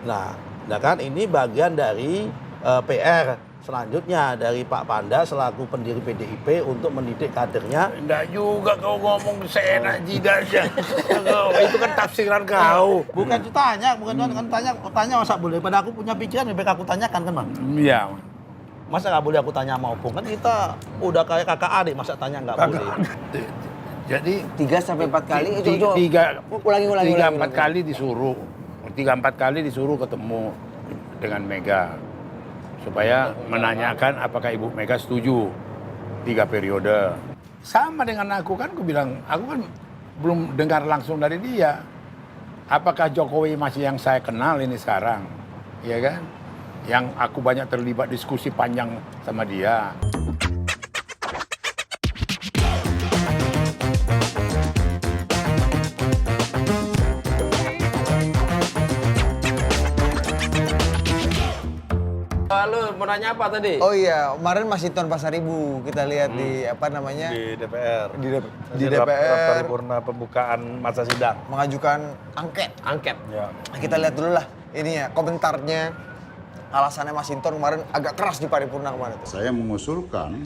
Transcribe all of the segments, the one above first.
Nah kan ini bagian dari PR selanjutnya dari Pak Panda selaku pendiri PDIP untuk mendidik kadernya. Enggak juga kau ngomong seenak jidatnya. Itu kan tafsiran kau. Bukan ditanya, kan tanya masa boleh. Pada aku punya pikiran lebih baik aku tanyakan kan, Bang. Iya. Masa nggak boleh aku tanya sama Opung? Kan kita udah kayak kakak adik, masa tanya nggak boleh. Jadi 3-4 kali itu ulangi. 3-4 kali disuruh. 3-4 kali disuruh ketemu dengan Mega supaya menanyakan apakah Ibu Mega setuju 3 periode. Sama dengan aku kan, aku bilang aku kan belum dengar langsung dari dia. Apakah Jokowi masih yang saya kenal ini sekarang, ya kan? Yang aku banyak terlibat diskusi panjang sama dia. Lu mau nanya apa tadi? Oh iya, kemarin Masinton Pasaribu kita lihat di apa namanya Di DPR. Di DPR paripurna pembukaan masa sidang. mengajukan angket. Angket. Ya. Nah, kita lihat dulu lah ini ya komentarnya, alasannya Masinton kemarin agak keras di paripurna kemarin tuh. Saya mengusulkan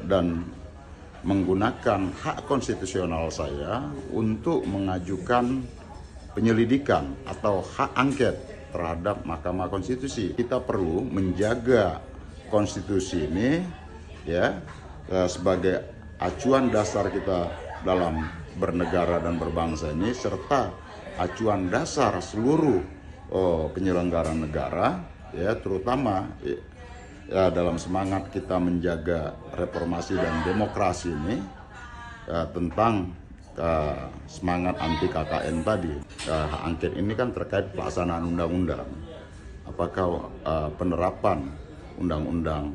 dan menggunakan hak konstitusional saya untuk mengajukan penyelidikan atau hak angket terhadap Mahkamah Konstitusi. Kita perlu menjaga konstitusi ini ya sebagai acuan dasar kita dalam bernegara dan berbangsa ini, serta acuan dasar seluruh penyelenggara negara ya, terutama ya, dalam semangat kita menjaga reformasi dan demokrasi ini tentang semangat anti KKN tadi. Hak angket ini kan terkait pelaksanaan undang-undang. Apakah penerapan undang-undang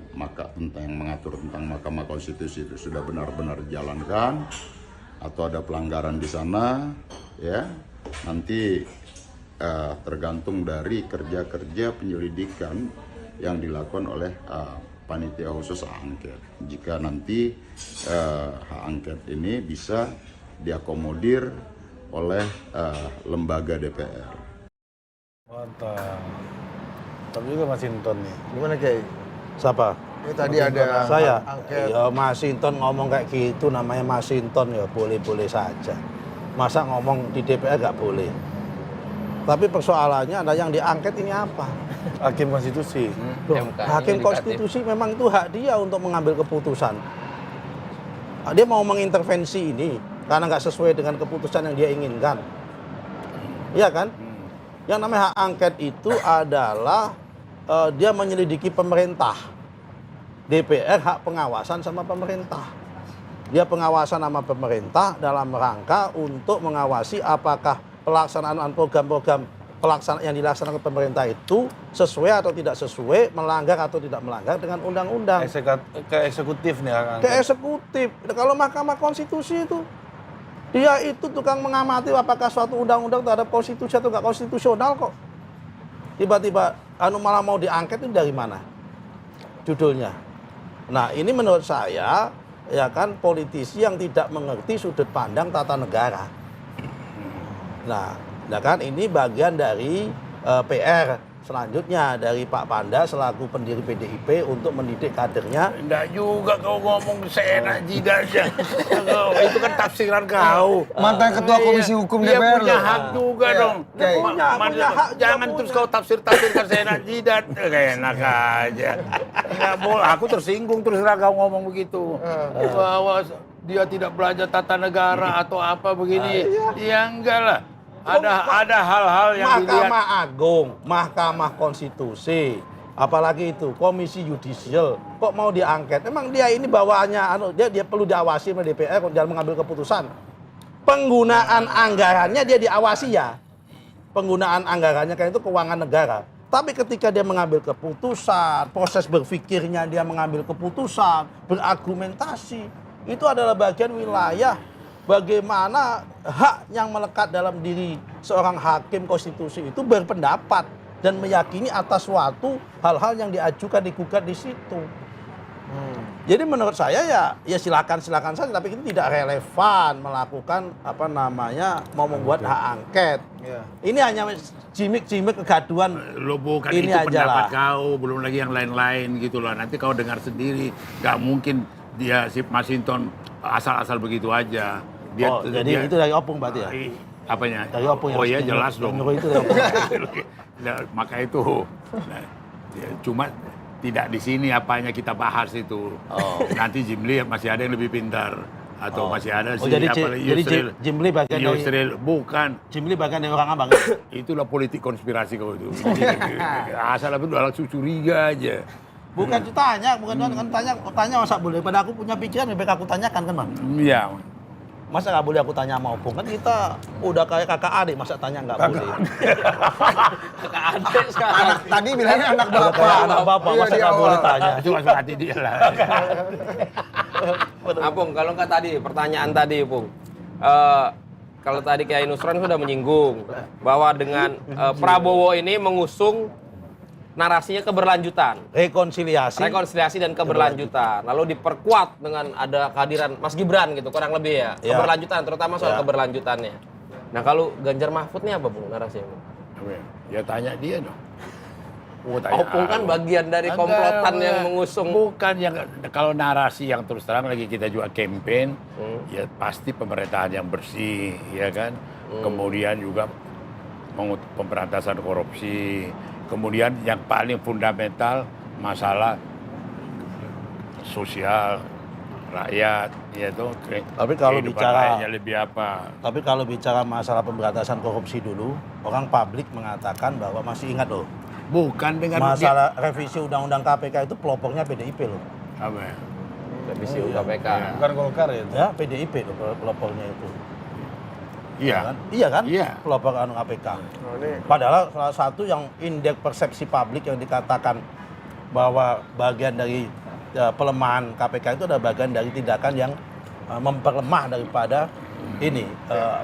yang mengatur tentang Mahkamah Konstitusi itu sudah benar-benar dijalankan atau ada pelanggaran di sana ya. Nanti tergantung dari kerja-kerja penyelidikan yang dilakukan oleh panitia khusus hak angket. Jika nanti hak angket ini bisa diakomodir oleh lembaga DPR. Mantap. Tapi juga Masinton nih. Gimana Kiai? Siapa? Ini tadi ada Saya. angket. Ya Masinton ngomong kayak gitu, namanya Masinton ya boleh-boleh saja. Masa ngomong di DPR nggak boleh? Tapi persoalannya ada yang diangket ini apa? Hakim konstitusi. Loh, hakim konstitusi memang itu hak dia untuk mengambil keputusan. Dia mau mengintervensi ini karena nggak sesuai dengan keputusan yang dia inginkan. Iya kan? Yang namanya hak angket itu adalah dia menyelidiki pemerintah. DPR hak pengawasan sama pemerintah. Dia pengawasan sama pemerintah dalam rangka untuk mengawasi apakah pelaksanaan program-program yang dilaksanakan pemerintah itu sesuai atau tidak sesuai, melanggar atau tidak melanggar dengan undang-undang. Ke eksekutif nih. Ke eksekutif. Kalau Mahkamah Konstitusi itu, dia itu tukang mengamati apakah suatu undang-undang terhadap konstitusi atau nggak konstitusional kok. Tiba-tiba malah mau diangket itu dari mana? Judulnya. Nah ini menurut saya ya kan politisi yang tidak mengerti sudut pandang tata negara. Nah kan ini bagian dari PR selanjutnya dari Pak Panda selaku pendiri PDIP untuk mendidik kadernya. Enggak juga kau ngomong seenak jidatnya. Itu kan tafsiran kau. Mantan Ketua Komisi Hukum Dia DPR punya loh. hak juga dong. Kiai. Punya hak, Jangan dia terus punya. kau tafsir-tafsirkan seenak jidat. Kayak enak aja. Enggak boleh. Aku tersinggung terus kau ngomong begitu. Bahwa dia tidak belajar tata negara atau apa begini. Ya enggak lah. Ada hal-hal yang dilihat. Mahkamah Agung, Mahkamah Konstitusi, apalagi itu Komisi Yudisial, kok mau diangket? Emang dia ini bawaannya, dia perlu diawasi oleh DPR dalam mengambil keputusan. Penggunaan anggarannya dia diawasi ya, penggunaan anggarannya kan itu keuangan negara. Tapi ketika dia mengambil keputusan, proses berpikirnya dia mengambil keputusan, berargumentasi, itu adalah bagian wilayah bagaimana hak yang melekat dalam diri seorang hakim konstitusi itu berpendapat dan meyakini atas suatu hal-hal yang diajukan digugat di situ. Jadi menurut saya ya silakan saja, tapi itu tidak relevan melakukan mau membuat hak angket. Iya. Ini hanya gimmick kegaduhan. Lo bukan Ini itu aja pendapat lah. kau, belum lagi yang lain-lain gitu loh. Nanti kau dengar sendiri, nggak mungkin dia si Masinton asal-asal begitu aja. Jadi itu dari opung berarti ya? Apanya? Dari opung yang Oh iya resmi. jelas dong. Menurut itu dari opung. Nah, maka itu cuma tidak di sini apanya kita bahas itu. Nanti Jimli masih ada yang lebih pintar atau masih ada si jadi Yusril. Jimli bagian dari Yusril bukan. Jimli bagian dari orang abang. Itulah politik konspirasi kau itu. Asal apa itu langsung curiga aja. Bukan ditanya, tanya masa boleh. Pada aku punya pikiran lebih baik aku tanyakan kan, Bang. Iya. Masa nggak boleh aku tanya sama opung? Kan kita udah kayak kakak adik, masa tanya nggak boleh? Kakak adik sekarang. Tadi bilangnya anak Udah bapak. kayak anak bapak, Iya, masa di nggak awal. boleh tanya? Itu masuk hati dia lah. Apung, kalau nggak tadi, pertanyaan tadi, Pung. Kalau tadi Kiai Nusron sudah menyinggung bahwa dengan Prabowo ini mengusung narasinya keberlanjutan. Rekonsiliasi dan keberlanjutan. Lalu diperkuat dengan ada kehadiran Mas Gibran gitu, kurang lebih ya. Ya. Keberlanjutan, terutama soal Ya. keberlanjutannya. Nah kalau Ganjar Mahfud ini apa, Bung, narasinya? Bung? Ya tanya dia dong. Opung kan bagian dari komplotan yang mengusung. Bukan yang kalau narasi yang terus terang lagi kita juga campaign, ya pasti pemerintahan yang bersih, ya kan. Kemudian juga pemberantasan korupsi. Kemudian yang paling fundamental masalah sosial rakyat, yaitu Tapi kalau kehidupan bicara- rakyatnya lebih apa? Tapi kalau bicara masalah pemberantasan korupsi dulu, orang publik mengatakan bahwa masih ingat loh, Bukan dengan masalah revisi undang-undang KPK itu pelopornya PDIP loh. apa ya? Revisi UKPK. Bukan Golkar ya itu. Ya, PDIP loh pelopornya itu. Iya. Kan? Iya kan? Iya. Pelopor KPK. Oh, ini Padahal salah satu yang indeks persepsi publik yang dikatakan bahwa bagian dari pelemahan KPK itu adalah bagian dari tindakan yang memperlemah daripada ini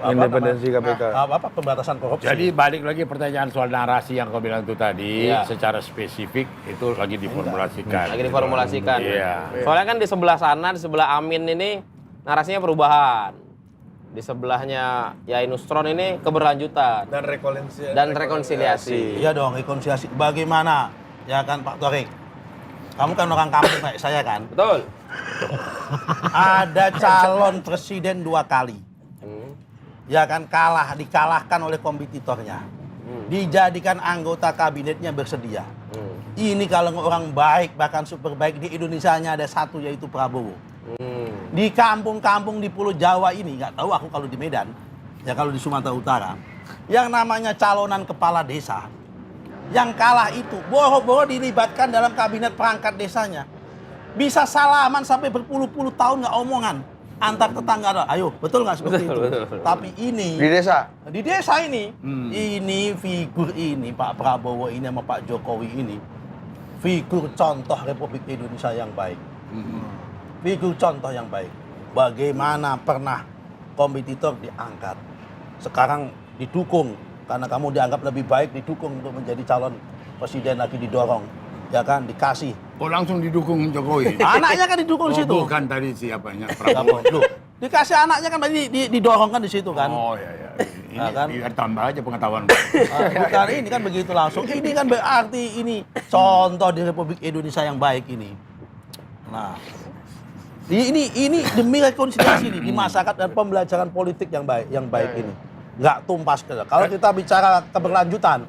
Independensi KPK. pemberantasan korupsi. Jadi balik lagi pertanyaan soal narasi yang kau bilang itu tadi, Iya. secara spesifik itu lagi diformulasikan. Lagi diformulasikan. Iya. Soalnya kan di sebelah sana, di sebelah Amin ini narasinya perubahan. Di sebelahnya Yai Nusron ini keberlanjutan dan rekonsiliasi. Iya dong, rekonsiliasi. Bagaimana? Ya kan Pak Torik? Kamu kan orang kampung kayak saya kan? Betul. Ada calon presiden 2 kali. Ya kan dikalahkan oleh kompetitornya. Dijadikan anggota kabinetnya bersedia. Ini kalau orang baik, bahkan super baik di Indonesia hanya ada satu, yaitu Prabowo. Di kampung-kampung di Pulau Jawa ini, nggak tahu aku kalau di Medan, ya kalau di Sumatera Utara, yang namanya calonan kepala desa, yang kalah itu boro-boro dilibatkan dalam kabinet perangkat desanya. Bisa salaman sampai berpuluh-puluh tahun nggak omongan antar tetangga. Ayo, betul nggak seperti itu? Tapi ini di desa. di desa ini, ini figur ini Pak Prabowo ini sama Pak Jokowi ini figur contoh Republik Indonesia yang baik. Figur contoh yang baik. Bagaimana pernah kompetitor diangkat, sekarang didukung karena kamu dianggap lebih baik, didukung untuk menjadi calon presiden lagi, didorong, ya kan, dikasih. Oh langsung didukung Jokowi. Anaknya kan didukung Oh, situ. bukan tadi siapanya Prabowo. Loh, dikasih anaknya kan didorong kan di situ kan. Oh ya. Ini Ya kan? biar tambah aja pengetahuan. Bukan ini kan begitu langsung. Ini kan berarti ini contoh di Republik Indonesia yang baik ini. Nah, ini demi rekonsiliasi ini di masyarakat dan pembelajaran politik yang baik ini. Nggak tumpas ke. Kalau kita bicara keberlanjutan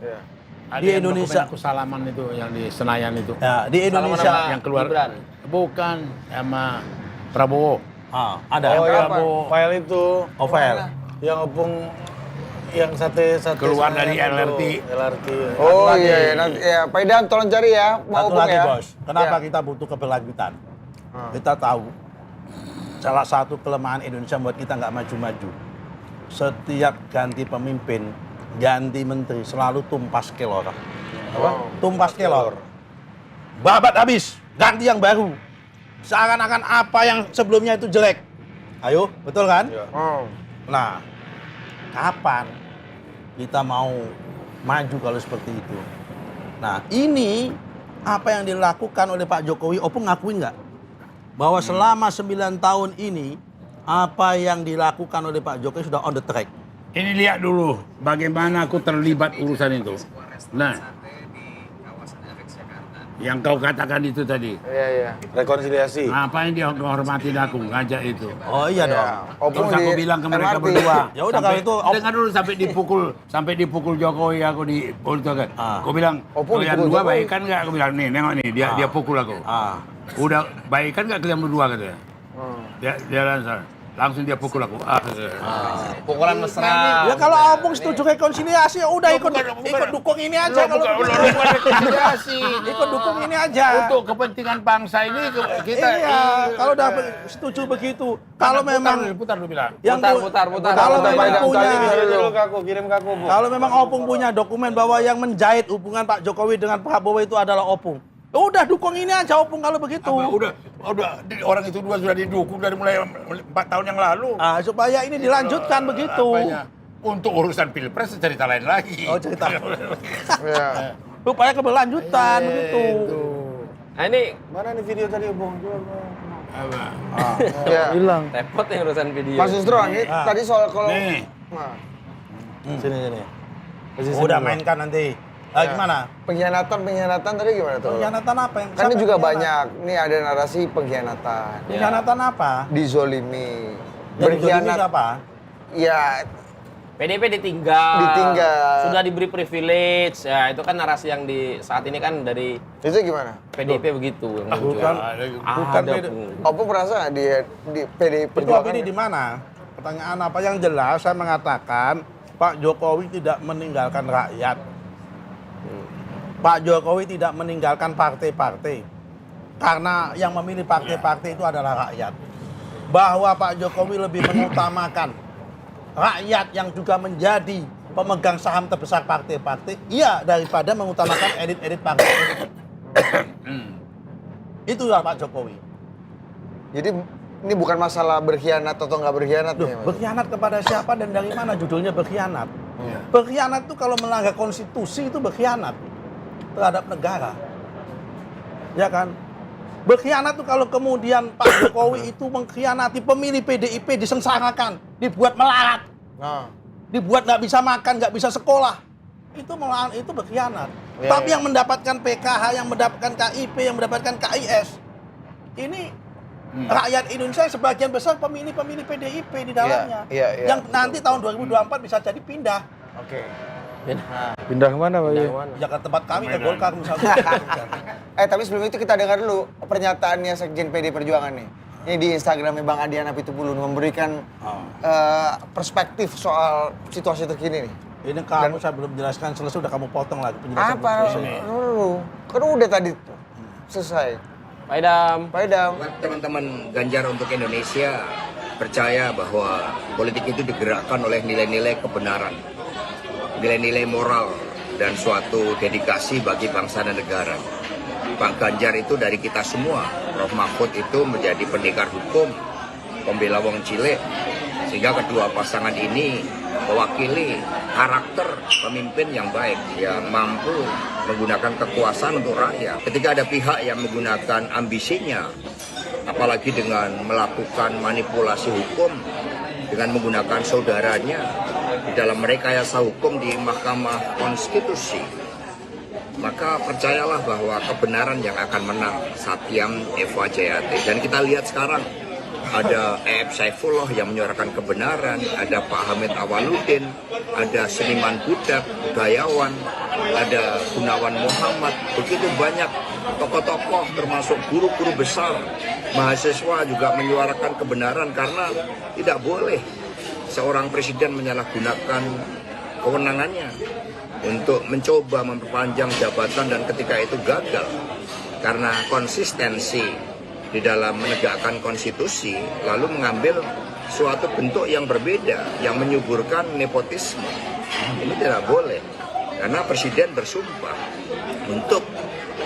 Ada di yang Indonesia, dokumen salaman itu yang di Senayan itu. ya, di Indonesia Salaman Yang keluar Gibran. bukan sama Prabowo. ada. Oh ya, Prabowo, file itu Ovel. yang opung yang sate Keluar Senayan dari itu. LRT. LRT. Oh iya, nanti ya Pak Idam tolong cari ya, mau Satu opung lagi ya. bos, kenapa Ya. kita butuh keberlanjutan? Kita tahu salah satu kelemahan Indonesia buat kita nggak maju-maju. Setiap ganti pemimpin, ganti menteri selalu tumpas kelor. Tumpas kelor. Babat habis, ganti yang baru. Seakan-akan apa yang sebelumnya itu jelek. Ayo, betul kan? Oh. Nah, kapan kita mau maju kalau seperti itu? Nah, ini apa yang dilakukan oleh Pak Jokowi, Opung ngakuin nggak? bahwa selama 9 tahun ini apa yang dilakukan oleh Pak Jokowi sudah on the track. Ini lihat dulu bagaimana aku terlibat urusan itu. Nah, yang kau katakan itu tadi. Iya. Rekonsiliasi. Ngapain dia menghormatin aku, ngajak itu? Oh iya dong. Opung Terus aku di bilang ke mereka MRT. berdua. Ya udah kalau itu dengar dulu sampai dipukul Jokowi aku di kan. Aku bilang, Opung kalian dipukul berdua Jokowi. baikan nggak? Aku bilang nih, nengok nih dia pukul aku. Udah baikan nggak kalian berdua katanya? Dia langsung dia pukul aku. Pukulan mesra. ya kalau Opung setuju rekonsiliasi ya udah ikut dukung ini aja kalau begitu. bukan rekonsiliasi. Ikut dukung ini aja. Untuk kepentingan bangsa ini kita kalau udah setuju begitu. Kalau memang putar dulu bilang. yang Putar. kalau memang punya Kirim ke aku, Bu. kalau memang Opung punya dokumen bahwa yang menjahit hubungan Pak Jokowi dengan Prabowo itu adalah Opung. Udah dukung ini aja Opung kalau begitu. Udah orang itu dua sudah didukung dari mulai 4 tahun yang lalu. Supaya ini dilanjutkan begitu. Apanya? Untuk urusan pilpres cerita lain lagi. Oh cerita. Iya. Supaya keberlanjutan begitu. Nah ini Mana nih video tadi, Bung? Apa? Ya. Hilang. repot nih urusan video. Mas Justru, ini tadi soal kalau Nih. Nah, Sini. Udah mainkan nanti. Gimana? pengkhianatan tadi gimana tuh? Pengkhianatan apa yang Kan ini siapa juga yang khianat? banyak. Nih ada narasi pengkhianatan. Pengkhianatan apa? Dizolimi. Yang dizolimi siapa? Ya, PDIP ditinggal. Sudah diberi privilege. Ya itu kan narasi yang di saat ini kan dari itu gimana? PDIP begitu yang muncul. Bukan Ada, PD. Bung. Opung merasa nggak di PDI Itu Perjuangan? ini di mana? Pertanyaan apa yang jelas? Saya mengatakan Pak Jokowi tidak meninggalkan rakyat. Pak Jokowi tidak meninggalkan partai-partai. Karena yang memilih partai-partai itu adalah rakyat. Bahwa Pak Jokowi lebih mengutamakan rakyat yang juga menjadi pemegang saham terbesar partai-partai, iya daripada mengutamakan elit-elit partai. Itulah Pak Jokowi. Jadi ini bukan masalah berkhianat atau nggak berkhianat Loh, nih, Mas? berkhianat kepada siapa dan dari mana judulnya berkhianat? Berkhianat itu kalau melanggar konstitusi itu berkhianat terhadap negara. Ya kan? Berkhianat itu kalau kemudian Pak Jokowi itu mengkhianati pemilih PDIP, disengsarakan, dibuat melarat, Nah, dibuat nggak bisa makan, nggak bisa sekolah. Itu berkhianat. Ya, Tapi ya. yang mendapatkan PKH, yang mendapatkan KIP, yang mendapatkan KIS, ini rakyat Indonesia sebagian besar pemilih-pemilih PDIP di dalamnya. Iya, Yang nanti tahun 2024 bisa jadi pindah. oke. Pindah kemana Pak? Ya ke tempat kami, ke Golkar misalnya. Tapi sebelum itu kita dengar dulu pernyataannya Sekjen PD Perjuangan nih. Ini di Instagramnya Bang Adian Apitupulun memberikan perspektif soal situasi terkini nih. Ini kamu saya belum jelaskan selesai, udah kamu potong lagi penjelasan. Apa? Kan udah tadi selesai. Pak Idam. Pak Idam. Teman-teman Ganjar untuk Indonesia percaya bahwa politik itu digerakkan oleh nilai-nilai kebenaran, nilai-nilai moral, dan suatu dedikasi bagi bangsa dan negara. Pak Ganjar itu dari kita semua. Prof Mahfud itu menjadi pendekar hukum, pembela wong cilik, sehingga kedua pasangan ini mewakili karakter pemimpin yang baik, yang mampu menggunakan kekuasaan untuk rakyat. Ketika ada pihak yang menggunakan ambisinya, apalagi dengan melakukan manipulasi hukum, dengan menggunakan saudaranya di dalam rekayasa hukum di Mahkamah Konstitusi, maka percayalah bahwa kebenaran yang akan menang. Satyam Eva Jayate. Dan kita lihat sekarang ada E.F. Saifullah yang menyuarakan kebenaran, ada Pak Hamid Awaludin, ada seniman budak, budayawan, ada Gunawan Muhammad, begitu banyak tokoh-tokoh termasuk guru-guru besar, mahasiswa juga menyuarakan kebenaran karena tidak boleh seorang presiden menyalahgunakan kewenangannya untuk mencoba memperpanjang jabatan dan ketika itu gagal karena konsistensi di dalam menegakkan konstitusi lalu mengambil suatu bentuk yang berbeda yang menyuburkan nepotisme. Ini tidak boleh karena presiden bersumpah untuk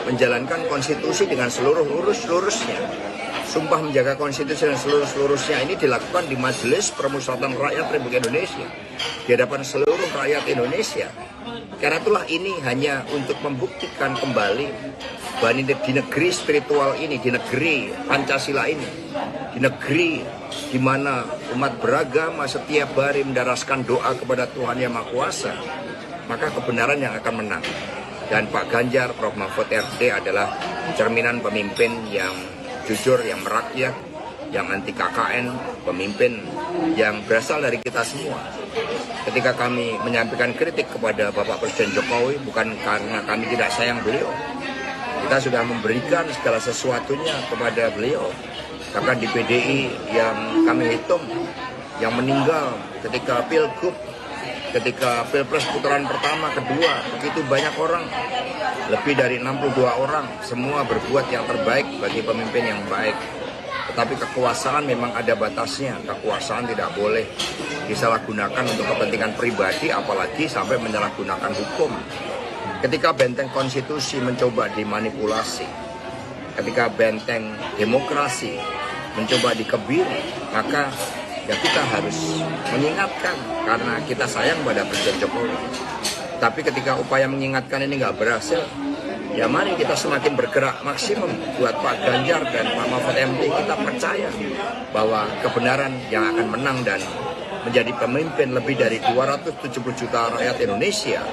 menjalankan konstitusi dengan seluruh-lurusnya. Sumpah menjaga konstitusi dan seluruh-lurusnya ini dilakukan di Majelis Permusyawaratan Rakyat Republik Indonesia. di hadapan seluruh rakyat Indonesia. Karena itulah ini hanya untuk membuktikan kembali bahwa di negeri spiritual ini, di negeri Pancasila ini, di negeri di mana umat beragama setiap hari mendaraskan doa kepada Tuhan Yang Maha Kuasa, maka kebenaran yang akan menang. Dan Pak Ganjar, Prof. Mahfud RD adalah cerminan pemimpin yang jujur, yang merakyat, yang anti KKN, pemimpin yang berasal dari kita semua. Ketika kami menyampaikan kritik kepada Bapak Presiden Jokowi, bukan karena kami tidak sayang beliau. Kita sudah memberikan segala sesuatunya kepada beliau. Bahkan di PDI yang kami hitung, yang meninggal ketika Pilgub, ketika Pilpres putaran pertama, kedua, begitu banyak orang, lebih dari 62 orang, semua berbuat yang terbaik bagi pemimpin yang baik. Tetapi kekuasaan memang ada batasnya, kekuasaan tidak boleh disalahgunakan untuk kepentingan pribadi, apalagi sampai menyalahgunakan hukum. Ketika benteng konstitusi mencoba dimanipulasi, ketika benteng demokrasi mencoba dikebiri, maka ya kita harus mengingatkan karena kita sayang pada Presiden Jokowi. Tapi ketika upaya mengingatkan ini nggak berhasil, ya mari kita semakin bergerak maksimum buat Pak Ganjar dan Pak Mahfud MD. Kita percaya bahwa kebenaran yang akan menang dan menjadi pemimpin lebih dari 270 juta rakyat Indonesia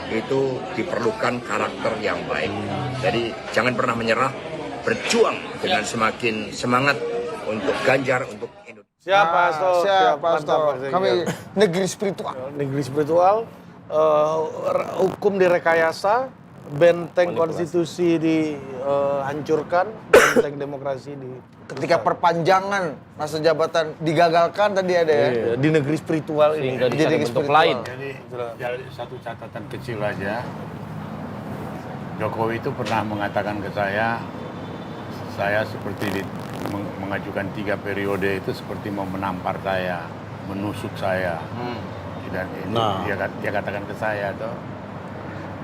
itu diperlukan karakter yang baik. Jadi jangan pernah menyerah, berjuang dengan semakin semangat untuk Ganjar, untuk Indonesia. Siapa Hasto? Siap, Pak Hasto. Mantap, Pak Ganjar. Kami negeri spiritual. Negeri spiritual, hukum direkayasa, benteng konstitusi dihancurkan, benteng demokrasi di Ketika perpanjangan masa jabatan digagalkan tadi ada ya. Iya, di negeri spiritual ini. Sehingga bisa Jadi bentuk spiritual. lain. Jadi satu catatan kecil aja, Jokowi itu pernah mengatakan ke saya seperti mengajukan 3 periode itu seperti mau menampar saya, menusuk saya. Dan itu Nah. dia katakan ke saya tuh.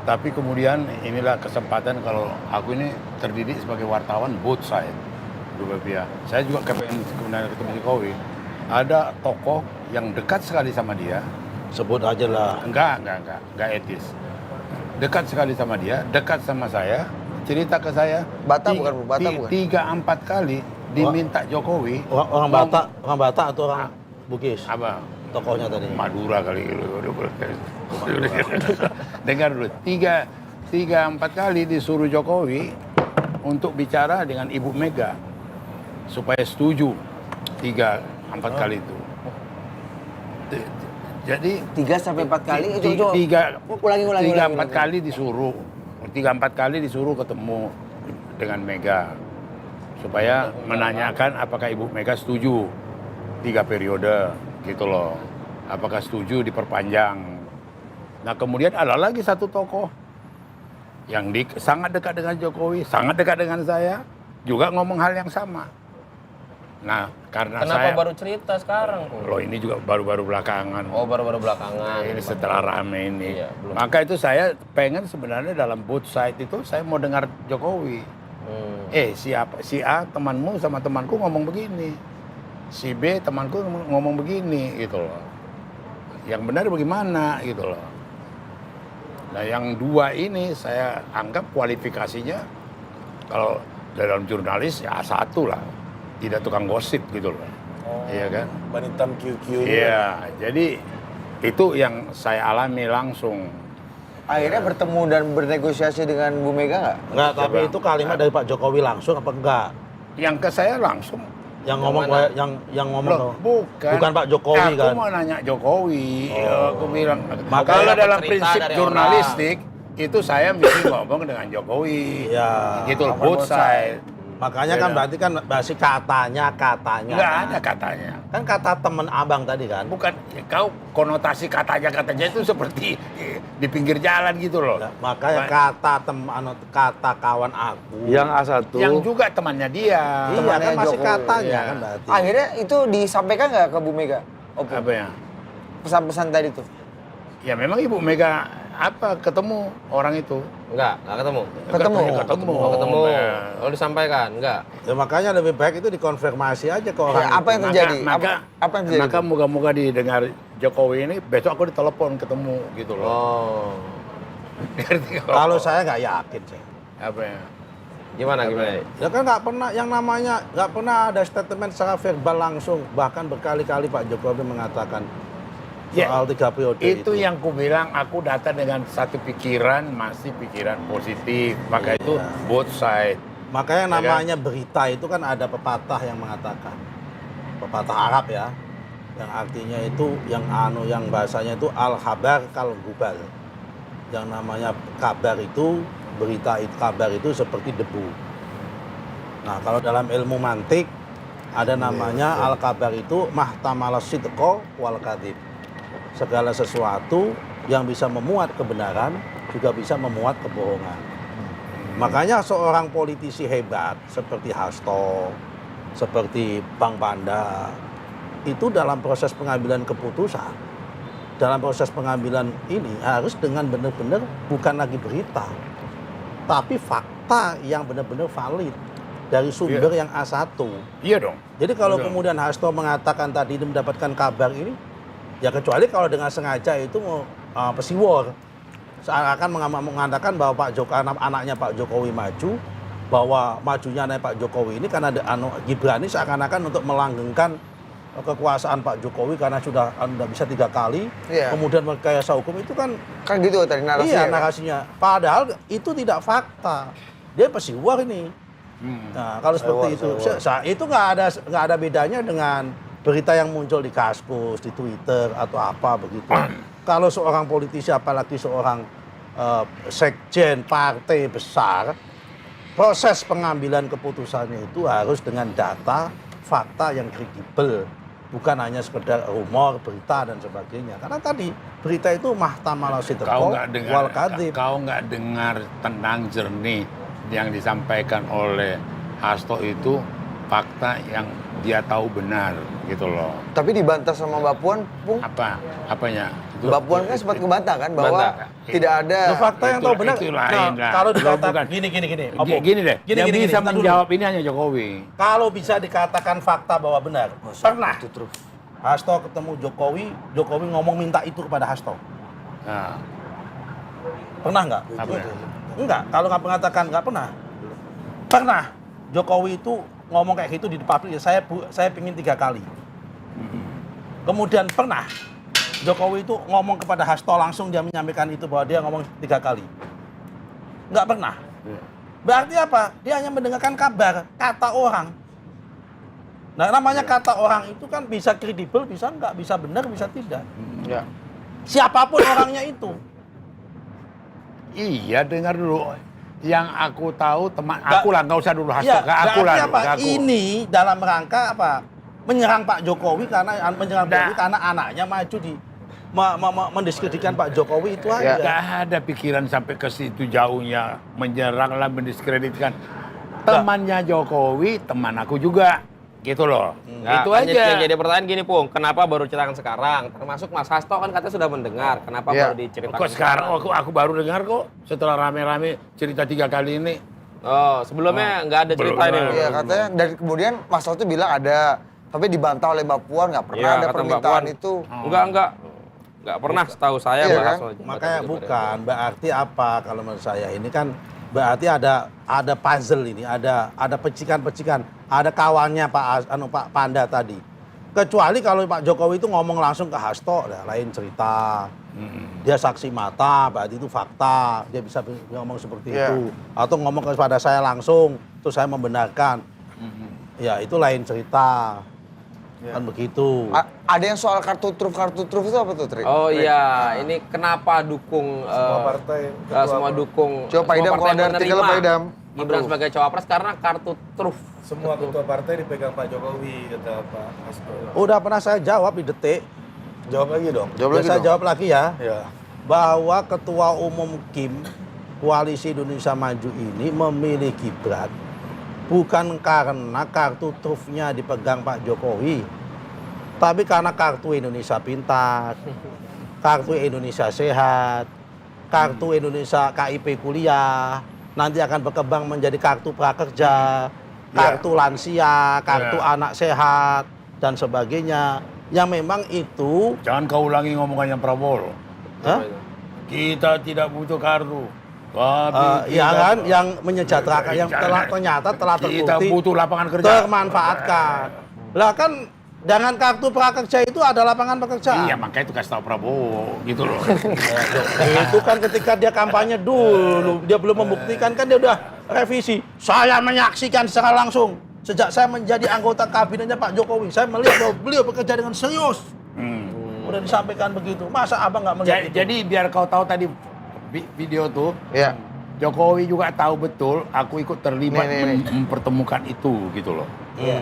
Tapi kemudian inilah kesempatan kalau aku ini terdidik sebagai wartawan both side, dua pihak. Saya juga kepengen kebenaran ketemu Jokowi. Ada tokoh yang dekat sekali sama dia. Sebut aja lah. Enggak etis. Dekat sekali sama dia, dekat sama saya, cerita ke saya. Batak bukan, Bu? Batak bukan? 3-4 kali diminta Jokowi. Orang Batak atau orang Bugis? Apa? Tokohnya tadi. Madura kali. Dengar dulu, 3-4 kali disuruh Jokowi untuk bicara dengan Ibu Mega supaya setuju 3-4 kali itu. Jadi 3-4 kali itu ulangi 3-4 kali disuruh 3-4 kali disuruh ketemu dengan Mega supaya menanyakan apakah Ibu Mega setuju 3 periode gitu loh, apakah setuju diperpanjang. Nah kemudian ada lagi satu tokoh yang sangat dekat dengan Jokowi, sangat dekat dengan saya, juga ngomong hal yang sama. Nah karena Kenapa saya baru cerita sekarang? loh ini juga baru-baru belakangan. Oh, baru-baru belakangan. Ini setelah rame ini. Iya, belum. Maka itu saya pengen sebenarnya dalam both side itu saya mau dengar Jokowi. Si A temanmu sama temanku ngomong begini. Si B temanku ngomong begini gitu loh. Yang benar bagaimana gitu loh. Nah yang dua ini saya anggap kualifikasinya kalau dalam jurnalis ya A1 lah. Tidak tukang gosip gitu loh. Iya kan? Ban hitam QQ. Iya, jadi itu yang saya alami langsung. Akhirnya bertemu dan bernegosiasi dengan Bu Mega nggak? Enggak, tapi Coba. itu kalimat dari Pak Jokowi langsung apa enggak? Yang ke saya langsung. Yang ngomong mana? yang ngomong Loh, bukan Pak Jokowi aku kan. mau nanya Jokowi. Aku bilang, Maka kalau dapat dalam cerita prinsip dari jurnalistik itu saya mesti ngomong dengan Jokowi. Iya. Gitu loh, both side. Makanya kan Beda. berarti kan masih katanya. Nggak ada katanya. Kan kata temen abang tadi kan. Bukan, kau konotasi katanya itu seperti di pinggir jalan gitu loh. Ya, makanya kata kawan aku. Yang A1. Yang juga temannya dia. Iya temannya kan masih Jokowi. katanya Iya. kan berarti. Akhirnya itu disampaikan nggak ke Bu Mega? Apa ya? Pesan-pesan tadi tuh. Ya memang Ibu Mega ketemu orang itu. Enggak ketemu. Ketemu. Ketemu. Oh, ketemu. Ya. Oh, disampaikan? Enggak. Ya makanya lebih baik itu dikonfirmasi aja ke orang Ya, apa itu. yang terjadi? Maka, Apa yang terjadi? maka moga-moga didengar Jokowi ini, besok aku ditelepon ketemu gitu loh. Oh. Ngerti kok? Kalau saya nggak yakin sih. Apa ya? Gimana? Ya kan nggak pernah yang namanya nggak pernah ada statement secara verbal langsung, bahkan berkali-kali Pak Jokowi mengatakan Ya, soal 3 periode itu yang ku bilang, aku datang dengan satu pikiran, masih pikiran positif. Maka itu both side. Makanya Ya kan? namanya berita itu kan ada pepatah yang mengatakan, pepatah Arab ya, yang artinya itu yang bahasanya itu al khabar kal gubal. Yang namanya kabar itu, berita itu, kabar itu seperti debu. Nah, kalau dalam ilmu mantik ada namanya al kabar itu mahtamala sidqo wal kadhib. Segala sesuatu yang bisa memuat kebenaran juga bisa memuat kebohongan. Makanya seorang politisi hebat seperti Hasto, seperti Bang Panda, itu dalam proses pengambilan keputusan, dalam proses pengambilan ini harus dengan benar-benar bukan lagi berita, tapi fakta yang benar-benar valid dari sumber yang A1. Iya dong. Jadi kalau Betul. kemudian Hasto mengatakan tadi dia mendapatkan kabar ini, ya kecuali kalau dengan sengaja itu mau pesiwor, seakan mengatakan bahwa anaknya Pak Jokowi maju, bahwa majunya anak Pak Jokowi ini karena Gibran ini seakan-akan untuk melanggengkan kekuasaan Pak Jokowi karena sudah bisa 3 kali, Iya. kemudian rekayasa hukum itu kan Kan gitu tadi narasinya. iya kan? narasinya. Padahal itu tidak fakta, dia pesiwor ini. Nah, kalau seperti itu, itu nggak ada bedanya dengan berita yang muncul di Kaskus, di Twitter atau apa begitu. Kalau seorang politisi, apalagi seorang sekjen partai besar, proses pengambilan keputusannya itu harus dengan data, fakta yang kredibel, bukan hanya sekedar rumor, berita dan sebagainya. Karena tadi berita itu mahtamala sidqo wal kadhib. Kau nggak dengar tenang jernih yang disampaikan oleh Hasto itu fakta yang dia tahu benar gitu loh. Tapi dibantah sama Mbak Puan, Pung. Apanya? Itu- Mbak Puan kan sempat ngebantah kan bahwa Bantah. tidak ada. Nah, fakta yang itu- tahu benar. itu lain lah. Kalau Bukan. dikatakan gini. Opung. Gini deh, Gini, yang gini, bisa bentar dulu. menjawab ini hanya Jokowi. Kalau bisa dikatakan fakta bahwa benar, pernah Hasto ketemu Jokowi, Jokowi ngomong minta itu kepada Hasto. Nah, Pernah nggak? Apa ya? Enggak. Kalau nggak mengatakan nggak pernah. Pernah. Jokowi itu ngomong kayak gitu di publik. Saya pingin 3 kali. Kemudian pernah Jokowi itu ngomong kepada Hasto langsung dia menyampaikan itu bahwa dia ngomong 3 kali. Nggak pernah. Berarti apa? Dia hanya mendengarkan kabar, kata orang. Nah, namanya kata orang itu kan bisa kredibel, bisa nggak, bisa benar, bisa tidak. Ya. Siapapun orangnya itu. iya dengar dulu. Yang aku tahu teman Nggak- aku lah, nggak usah dulu Hasto, Iya, ke aku lah berarti dulu, apa? ke aku. Ini dalam rangka apa? Menyerang Pak Jokowi karena anaknya maju di mendiskreditkan Pak Jokowi itu aja. Nggak ada pikiran sampai ke situ jauhnya menyerang lah, mendiskreditkan. Temannya Jokowi, teman aku juga, gitu loh. Nah, Itu hanya aja. yang jadi pertanyaan gini, Pung, kenapa baru ceritakan sekarang? Termasuk Mas Hasto kan katanya sudah mendengar, kenapa Iya. baru diceritakan Kok sekarang aku baru dengar kok setelah rame-rame cerita 3 kali ini. Oh, sebelumnya nggak ada cerita belum. ini. Iya katanya. Dan kemudian Mas Hasto bilang ada, tapi dibantah oleh Mbak Puan nggak pernah Iya, ada kata Mbak permintaan Puan. itu. Enggak pernah setahu saya Iya, bahas kan? soal jabatan Makanya pribadi. bukan, berarti apa kalau menurut saya ini kan berarti ada puzzle ini, ada pecikan-pecikan, ada kawannya Pak Panda tadi. Kecuali kalau Pak Jokowi itu ngomong langsung ke Hasto, lain cerita. Dia saksi mata, berarti itu fakta. Dia bisa ngomong seperti Iya. itu. Atau ngomong kepada saya langsung, terus saya membenarkan. Ya itu lain cerita. Kan begitu. Ada yang soal kartu truf itu apa tuh, Tri? Oh iya, ini kenapa dukung Semua partai, semua dukung Coba Pak semua Idam, partai kalau ada artikel menerima Pak Idam. Gibran sebagai cawapres karena kartu truf. Semua ketua partai dipegang Pak Jokowi, kata Pak Hasto. Udah pernah saya jawab di detik. Jawab lagi dong. Saya jawab lagi ya. Ya. Bahwa Ketua Umum KIM Koalisi Indonesia Maju ini memilih Gibran bukan karena kartu trufnya dipegang Pak Jokowi, tapi karena kartu Indonesia Pintar, kartu Indonesia Sehat, kartu Indonesia KIP kuliah, nanti akan berkembang menjadi kartu prakerja, kartu lansia, kartu anak sehat, dan sebagainya. Yang memang itu... Jangan kau ulangi ngomongannya Prabowo. Hah? Kita tidak butuh kartu. Tapi Iya kan, yang menyejahterakan, yang ternyata telah kita terbukti butuh lapangan kerja. termanfaatkan. Lah kan dengan kartu prakerja itu ada lapangan pekerjaan. Iya, makanya itu kasih tahu Prabowo gitu loh. Itu kan ketika dia kampanye dulu, dia belum membuktikan, kan dia udah revisi. Saya menyaksikan secara langsung sejak saya menjadi anggota kabinetnya Pak Jokowi, saya melihat bahwa beliau bekerja dengan serius. Udah disampaikan begitu. Masa abang nggak melihat itu? Jadi biar kau tahu tadi video tuh, Iya. Jokowi juga tahu betul aku ikut terlibat Nih. mempertemukan itu gitu loh. Ya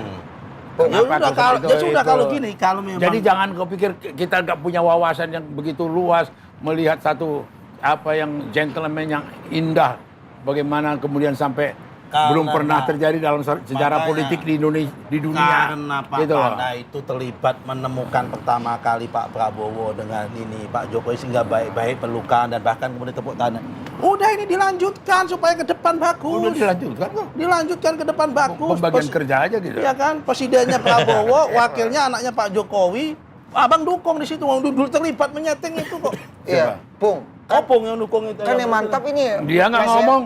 Kenapa sudah aku kalau seperti ya sudah itu? kalau gini, kalau memang Jadi jangan kau pikir kita nggak punya wawasan yang begitu luas melihat satu apa yang gentleman yang indah, bagaimana kemudian sampai belum pernah terjadi dalam sejarah makanya, politik di Indonesia, di dunia. karena Pak gitu loh. Panda itu terlibat menemukan pertama kali Pak Prabowo dengan ini Pak Jokowi sehingga baik-baik pelukan dan bahkan kemudian tepuk tangan. Udah ini dilanjutkan supaya ke depan bagus. Udah dilanjutkan kok. Dilanjutkan ke depan bagus. Pembagian kerja aja gitu. Iya kan, presidennya Prabowo, wakilnya anaknya Pak Jokowi. Abang dukung di situ, dulu terlibat menyeting itu kok. Iya, Pung. Opung yang dukung itu. Kan yang mantap ini ya. Dia nggak Mas, ya. ngomong.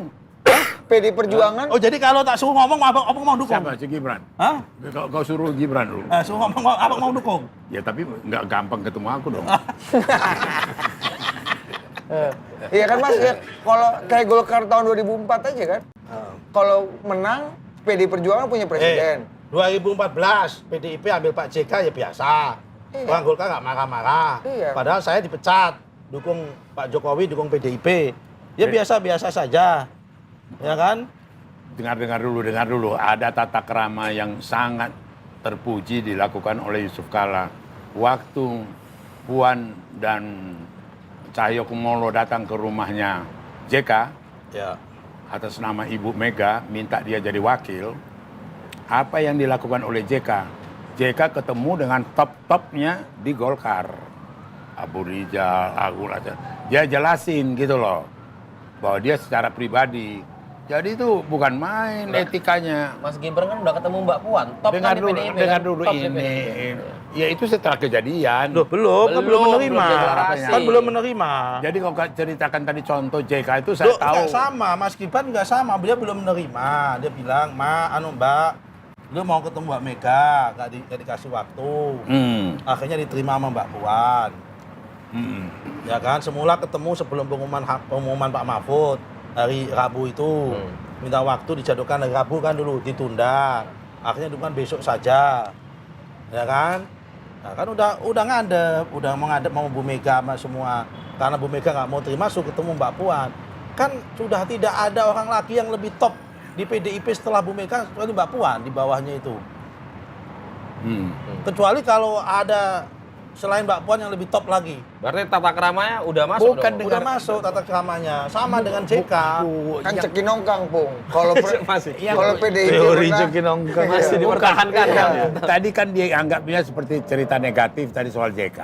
PD Perjuangan. Oh jadi kalau tak suruh ngomong, abang mau dukung? Siapa? Si Gibran. Hah? Kau suruh Gibran dulu. Suruh ngomong, abang mau dukung? Ya tapi nggak gampang ketemu aku dong. Iya kan Mas, ya, kalau kayak Golkar tahun 2004 aja kan. Kalau menang, PD Perjuangan punya presiden. 2014 PDIP ambil Pak JK ya biasa. Iya. Orang Golkar nggak marah-marah. Iya. Padahal saya dipecat, dukung Pak Jokowi, dukung PDIP. Ya biasa-biasa saja, ya kan? Dengar dulu. Ada tata krama yang sangat terpuji dilakukan oleh Yusuf Kala. Waktu Puan dan Cahyokumolo datang ke rumahnya JK Ya. atas nama Ibu Mega minta dia jadi wakil, apa yang dilakukan oleh JK? JK ketemu dengan top-topnya di Golkar. Abu Rizal, Agul Azhar. Dia jelasin gitu loh, bahwa dia secara pribadi. Jadi itu bukan main etikanya. Mas Gibran kan udah ketemu Mbak Puan, top Dengar kan di dulu, PDIP. dengar kan? dulu Top di ini. PDIP. Ya itu setelah kejadian. Loh, kan belum menerima. belum deklarasi. Kan belum menerima. Jadi kalau kau ceritakan tadi contoh JK itu saya Loh, tahu. nggak sama, Mas Gibran nggak sama, beliau belum menerima. Dia bilang, Mbak, beliau mau ketemu Mbak Mega, nggak dikasih waktu. Akhirnya diterima sama Mbak Puan. Ya kan, semula ketemu sebelum pengumuman Pak Mahfud hari Rabu itu. Minta waktu dijadwalkan hari Rabu kan dulu, ditunda. Akhirnya itu kan besok saja. Ya kan? Nah, kan udah ngadep mau Bu Mega sama semua. Karena Bu Mega nggak mau terima, suruh ketemu Mbak Puan. Kan sudah tidak ada orang lagi yang lebih top di PDIP setelah Bu Mega, kecuali Mbak Puan di bawahnya itu. Kecuali kalau ada selain Mbak Puan yang lebih top lagi. Berarti tata keramanya udah masuk Bukan dong? Udah masuk tata keramanya, sama dengan JK. Kan cekinongkang, Pung. Kalau kalau PDIP Teori menang, cekinongkang. Masih dipertahankan kan? Tadi kan dia anggapnya seperti cerita negatif tadi soal JK.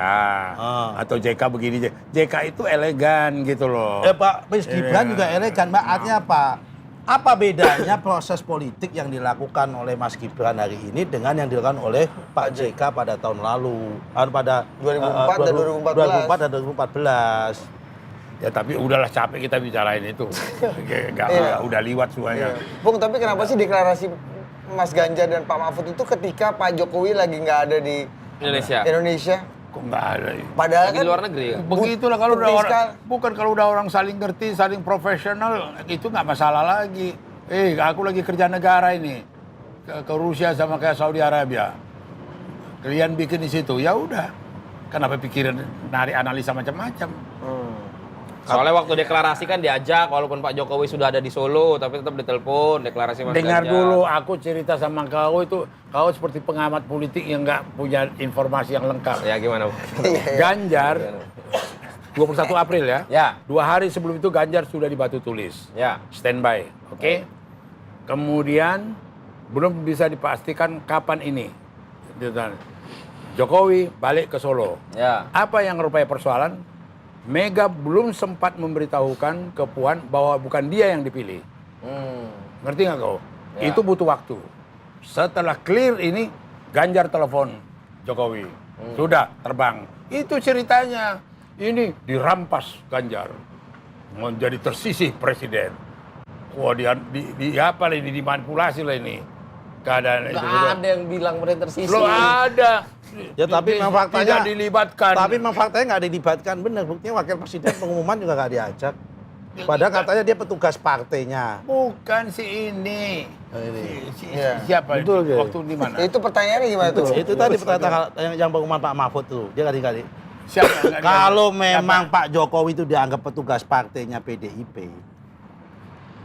Atau JK begini. JK itu elegan gitu loh. Pak Mas Gibran juga elegan, Mbak. Artinya apa? Apa bedanya proses politik yang dilakukan oleh Mas Gibran hari ini dengan yang dilakukan oleh Pak JK pada tahun lalu? Pada 2004 dan 2004 dan 2014. Ya tapi udahlah capek kita bicarain itu. Udah liwat semuanya. Pung, tapi kenapa sih deklarasi Mas Ganjar dan Pak Mahfud itu ketika Pak Jokowi lagi nggak ada di Indonesia? Kok nggak ada ya? Padahal Lagi kan di luar negeri ya? Begitulah kalau udah Bukti orang, bukan kalau udah orang saling ngerti, saling profesional, itu nggak masalah lagi. Aku lagi kerja negara ini ke Rusia sama kayak Saudi Arabia. Kalian bikin di situ, ya udah. Kenapa pikiran narik analisa macam-macam? Soalnya waktu deklarasi kan diajak, walaupun Pak Jokowi sudah ada di Solo, tapi tetap ditelepon deklarasi Mas Dengar Ganjar. dulu, aku cerita sama kau itu, kau seperti pengamat politik yang nggak punya informasi yang lengkap. Ya gimana? Ganjar 21 April ya. Ya. 2 hari sebelum itu Ganjar sudah di Batu Tulis. Ya. Standby, oke? Kemudian belum bisa dipastikan kapan ini. Jokowi balik ke Solo. Ya. Apa yang rupanya persoalan? Mega belum sempat memberitahukan ke Puan bahwa bukan dia yang dipilih. Ngerti nggak kau? Ya. Itu butuh waktu. Setelah clear ini, Ganjar telepon Jokowi. Sudah terbang. Itu ceritanya. Ini dirampas Ganjar. Menjadi tersisih presiden. Wah, apa lah ini, dimanipulasi lah ini. Keadaan itu. Nggak ada yang bilang mereka tersisih. Lo ada. Ya tapi memang faktanya tidak dilibatkan. Tapi memang faktanya nggak dilibatkan, benar. Buktinya wakil presiden pengumuman juga nggak diajak. Padahal katanya dia petugas partainya. Bukan si ini. Iya. Siapa? Betul, Jay. Waktu di mana? Itu pertanyaannya gimana tuh? Itu tadi pertanyaan yang pengumuman Pak Mahfud tuh. Dia kali-kali. Siapa yang nggak Kalau diajak? memang Siapa? Pak Jokowi itu dianggap petugas partainya PDIP,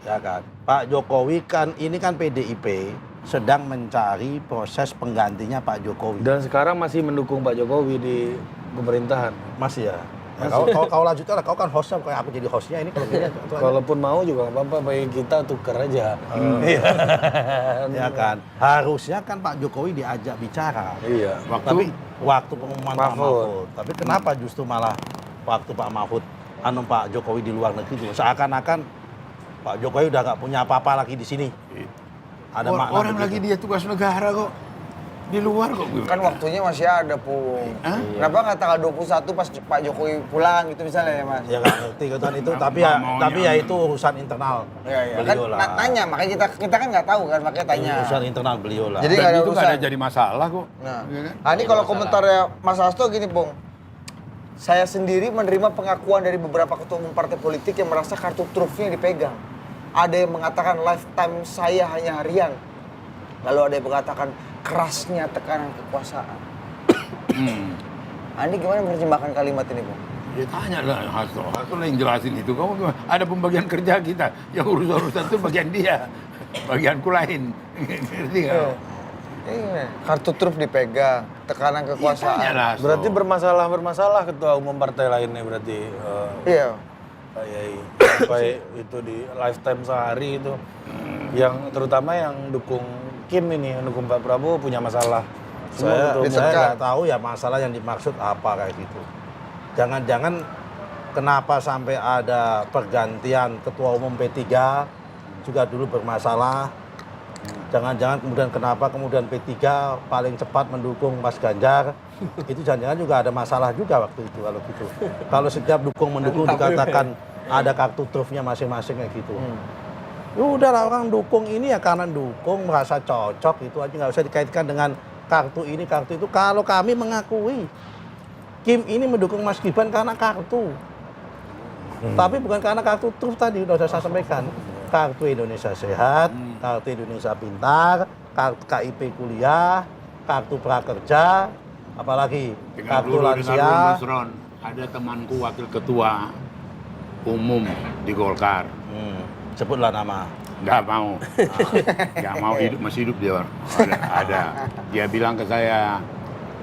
ya kan? Pak Jokowi kan ini kan PDIP sedang mencari proses penggantinya Pak Jokowi. Dan sekarang masih mendukung Pak Jokowi di pemerintahan. Masih ya. Ya, kau lanjutkan lah, kau kan hostnya, kayak aku jadi hostnya ini kalau gini. Kalaupun mau juga nggak apa-apa, bagi kita tuker aja. Ya kan. Harusnya kan Pak Jokowi diajak bicara. Iya. Tapi waktu pengumuman Pak Mahfud. Mahfud. Tapi kenapa justru malah waktu Pak Mahfud, Pak Jokowi di luar negeri itu seakan-akan Pak Jokowi udah nggak punya apa-apa lagi di sini. Ada makna Orang begitu. lagi dia tugas negara kok. Di luar kok. Kan waktunya masih ada, Pung. Kenapa nggak tanggal 21 pas Pak Jokowi pulang gitu misalnya ya, Mas? Ya nggak ngerti kan itu, Nggak tapi maunya. ya itu urusan internal Kan beliau lah. tanya, makanya kita kan nggak tahu kan, makanya tanya. Urusan internal beliau lah. Jadi Dan nggak ada itu nggak ada urusan. jadi masalah kok. Nah, Iya kan? ini kalau komentarnya Mas Hasto gini, Pung. Saya sendiri menerima pengakuan dari beberapa ketua umum partai politik yang merasa kartu trufnya dipegang. Ada yang mengatakan lifetime saya hanya harian. Lalu ada yang mengatakan kerasnya tekanan kekuasaan. Anda gimana menerjemahkan kalimat ini, Bung? Ya tanya lah Hasto. Hasto lah yang jelasin itu. Kamu gimana? Ada pembagian kerja kita. Yang urusan-urusan itu bagian dia. Bagianku lain. Ngerti nggak? Iya. Kartu truf dipegang, tekanan Tanya kekuasaan. lah Hasto. Berarti bermasalah ketua umum partai lainnya berarti. Iya. Pak Yai sampai itu di lifetime sehari itu. Yang terutama yang dukung Kim ini, yang dukung Pak Prabowo punya masalah. Semua ketua umum. Saya nggak tahu ya masalah yang dimaksud apa kayak gitu. Jangan-jangan kenapa sampai ada pergantian ketua umum P3 juga dulu bermasalah. Jangan-jangan kemudian P3 paling cepat mendukung Mas Ganjar. Itu jangan-jangan juga ada masalah juga waktu itu kalau gitu. Kalau setiap mendukung dikatakan ada kartu trufnya masing-masing kayak gitu. Ya udahlah, orang dukung ini ya karena dukung, merasa cocok, itu aja, nggak usah dikaitkan dengan kartu ini, kartu itu. Kalau kami mengakui Kim ini mendukung Mas Gibran karena kartu. Tapi bukan karena kartu truf tadi, udah saya sampaikan. Kartu Indonesia Sehat, kartu Indonesia Pintar, kartu KIP kuliah, kartu prakerja, apalagi Dengar kartu dulu, lansia. Mas Ron. Ada temanku wakil ketua umum di Golkar. Sebutlah nama. Nggak mau. Nggak mau hidup, masih hidup dia. Ada. Dia bilang ke saya,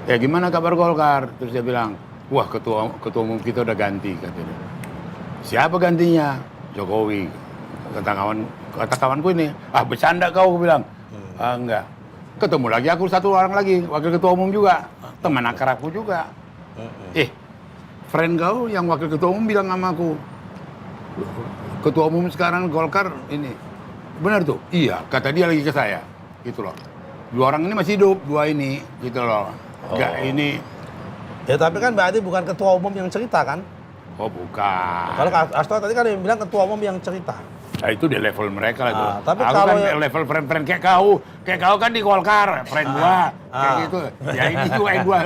ya gimana kabar Golkar? Terus dia bilang, wah ketua umum kita udah ganti, katanya. Siapa gantinya? Jokowi. Kata kawanku ini, bercanda kau, aku bilang. Enggak. Ketemu lagi aku satu orang lagi, wakil ketua umum juga. Teman akar aku juga. Friend kau yang wakil ketua umum bilang sama aku, ketua umum sekarang Golkar ini. Benar tuh? Iya, kata dia lagi ke saya. Gitu loh. Dua orang ini masih hidup, dua ini. Gitu loh. Enggak, ini. Ya tapi kan berarti bukan ketua umum yang cerita kan? Oh bukan. Kalau Hasto tadi kan dia bilang ketua umum yang cerita. Nah, itu di level mereka lah tuh. Tapi aku kalau kan level friend-friend kayak kau kan di Golkar, friend gua. Kayak gitu. Ya ini juga yang dua,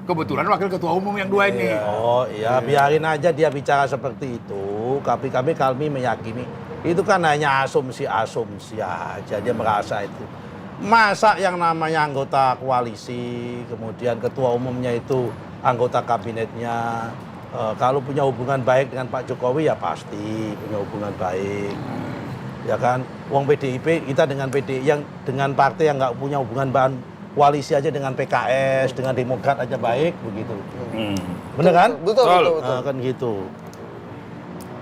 kebetulan wakil ketua umum yang dua ini. Oh iya, biarin aja dia bicara seperti itu. Kami meyakini itu kan hanya asumsi aja, dia merasa itu. Masa yang namanya anggota koalisi, kemudian ketua umumnya itu anggota kabinetnya, kalau punya hubungan baik dengan Pak Jokowi ya pasti punya hubungan baik. Ya kan, wong PDIP kita dengan dengan partai yang nggak punya hubungan bahan koalisi aja dengan PKS, dengan Demokrat aja baik begitu. Bener kan? Betul. Kan gitu.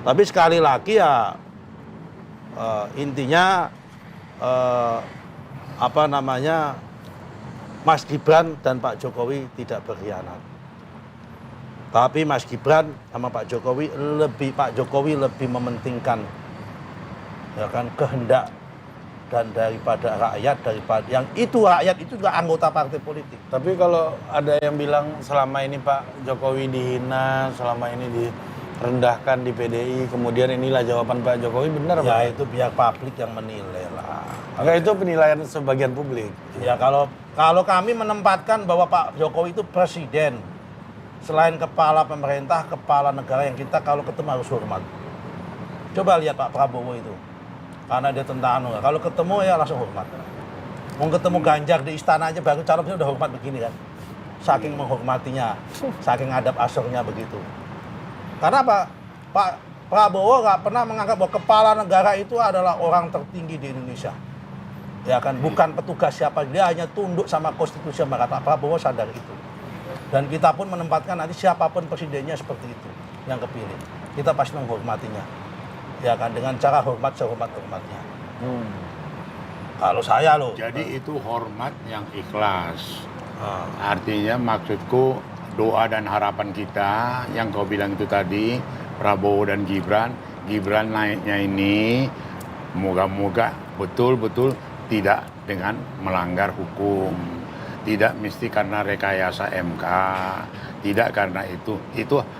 Tapi sekali lagi ya intinya Mas Gibran dan Pak Jokowi tidak berkhianat. Tapi Mas Gibran sama Pak Jokowi lebih mementingkan ya kan kehendak dan daripada rakyat, daripada yang itu rakyat itu juga anggota partai politik. Tapi kalau ada yang bilang selama ini Pak Jokowi dihina, selama ini direndahkan di PDI, kemudian inilah jawaban Pak Jokowi, benar Pak? Ya itu biar publik yang menilai lah. Enggak, itu penilaian sebagian publik. Ya kalau kami menempatkan bahwa Pak Jokowi itu presiden, selain kepala pemerintah, kepala negara yang kita kalau ketemu harus hormat. Coba lihat Pak Prabowo itu, karena dia tentara. Kalau ketemu ya langsung hormat. Mau ketemu Ganjar di istana aja baru calon udah hormat begini kan. Saking menghormatinya, saking adab asurnya begitu. Karena Pak Prabowo nggak pernah menganggap bahwa kepala negara itu adalah orang tertinggi di Indonesia. Ya kan, bukan petugas siapa, dia hanya tunduk sama konstitusi yang Pak Prabowo sadar itu. Dan kita pun menempatkan nanti siapapun presidennya seperti itu yang kepilih. Kita pasti menghormatinya. Ya kan, dengan cara hormat sehormat-hormatnya. Kalau saya loh. Jadi itu hormat yang ikhlas. Artinya maksudku doa dan harapan kita yang kau bilang itu tadi, Prabowo dan Gibran naiknya ini moga-moga betul-betul tidak dengan melanggar hukum. Tidak mesti karena rekayasa MK, tidak karena itu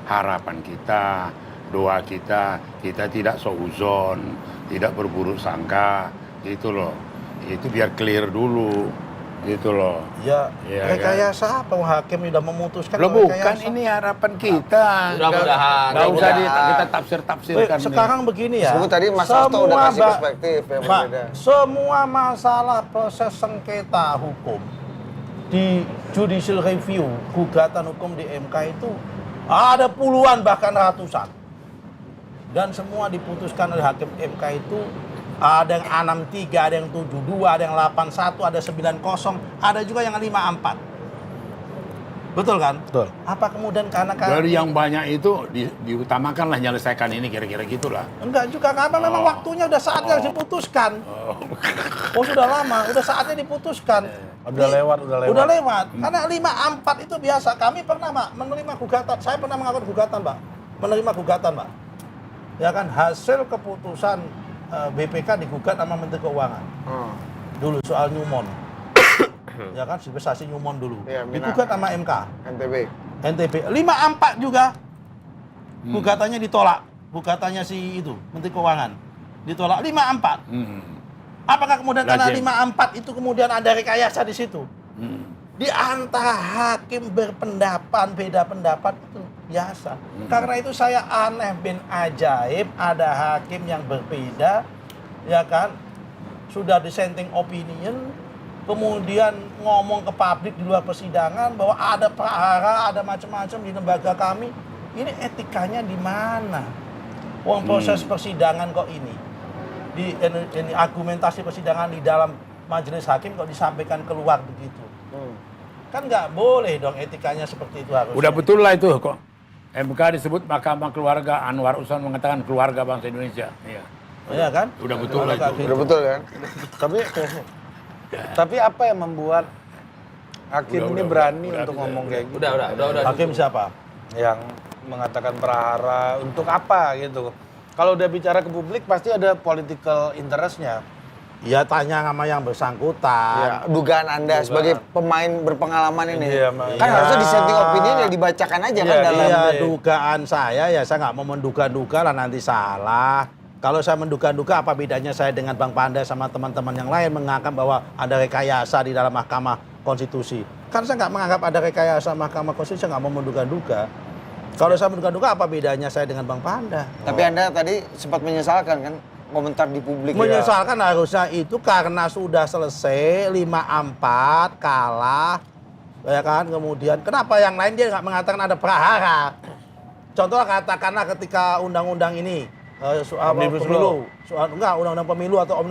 harapan kita, doa kita tidak suuzon, tidak berburuk sangka, gitu loh. Itu biar clear dulu, gitu loh. Ya, Ya, rekayasa apa? Hakim sudah memutuskan. Loh bukan, rekayasa. ini harapan kita. Mudah-mudahan. Nggak usah Mudah-mudahan. kita tafsir-tafsirkan. Sekarang begini ya. Meskipun tadi Mas Hasto udah kasih perspektif yang Pak, berbeda. semua masalah proses sengketa hukum di judicial review, gugatan hukum di MK itu ada puluhan bahkan ratusan. Dan semua diputuskan oleh hakim MK itu ada yang 63, ada yang 72, ada yang 81, ada 90, ada juga yang 54. Betul kan? Betul. Apa kemudian karena Dari yang banyak itu diutamakanlah menyelesaikan ini kira-kira gitulah. enggak juga, karena memang waktunya udah saatnya diputuskan. Oh sudah lama, udah saatnya diputuskan. Udah lewat. Udah lewat. Karena 54 itu biasa. Kami pernah Pak menerima gugatan. Saya pernah mengangkat gugatan Pak. Menerima gugatan Pak. Ya kan, hasil keputusan BPK digugat sama Menteri Keuangan. Dulu soal Newmont. Ya kan, investasi Newmont dulu. Iya, Digugat sama MK. NTB. 54 juga. Gugatannya ditolak. Gugatannya si itu, Menteri Keuangan. Ditolak 54. Apakah kemudian karena Lazim. 54 itu kemudian ada rekayasa di situ? Di antara hakim berpendapat, beda pendapat itu biasa. Karena itu saya aneh bin ajaib ada hakim yang berbeda, ya kan? Sudah dissenting opinion, kemudian ngomong ke publik di luar persidangan bahwa ada prahara, ada macam-macam di lembaga kami. Ini etikanya di mana? Uang proses persidangan kok ini? Ini argumentasi persidangan di dalam majelis hakim kok disampaikan keluar begitu. Kan nggak boleh dong etikanya seperti itu harus. Udah betul lah itu kok. MK disebut Mahkamah Keluarga, Anwar Usman mengatakan keluarga bangsa Indonesia. Iya. Iya kan? Udah betul lah itu. Udah betul kan? Tapi apa yang membuat hakim ini berani untuk ngomong kayak gitu? Udah. Hakim siapa? Yang mengatakan prahara untuk apa gitu? Kalau udah bicara ke publik pasti ada political interest-nya. Ya tanya sama yang bersangkutan. Ya, dugaan Anda sebagai pemain berpengalaman ini. Iya, Kan iya. harusnya dissenting opinion ya dibacakan aja kan Iya, dalam. Iya, dugaan saya ya saya nggak mau menduga-duga lah nanti salah. Kalau saya menduga-duga apa bedanya saya dengan Bang Panda sama teman-teman yang lain menganggap bahwa ada rekayasa di dalam Mahkamah Konstitusi. Kan saya nggak menganggap ada rekayasa Mahkamah Konstitusi, saya nggak mau menduga-duga. Kalau saya menduga-duga apa bedanya saya dengan Bang Panda? Tapi Anda tadi sempat menyesalkan kan komentar di publik. Menyesalkan harusnya itu karena sudah selesai 5-4 kalah, ya kan, kemudian kenapa yang lain dia nggak mengatakan ada prahara? Contoh katakanlah ketika undang-undang ini soal Omnibus pemilu, soal enggak undang-undang pemilu atau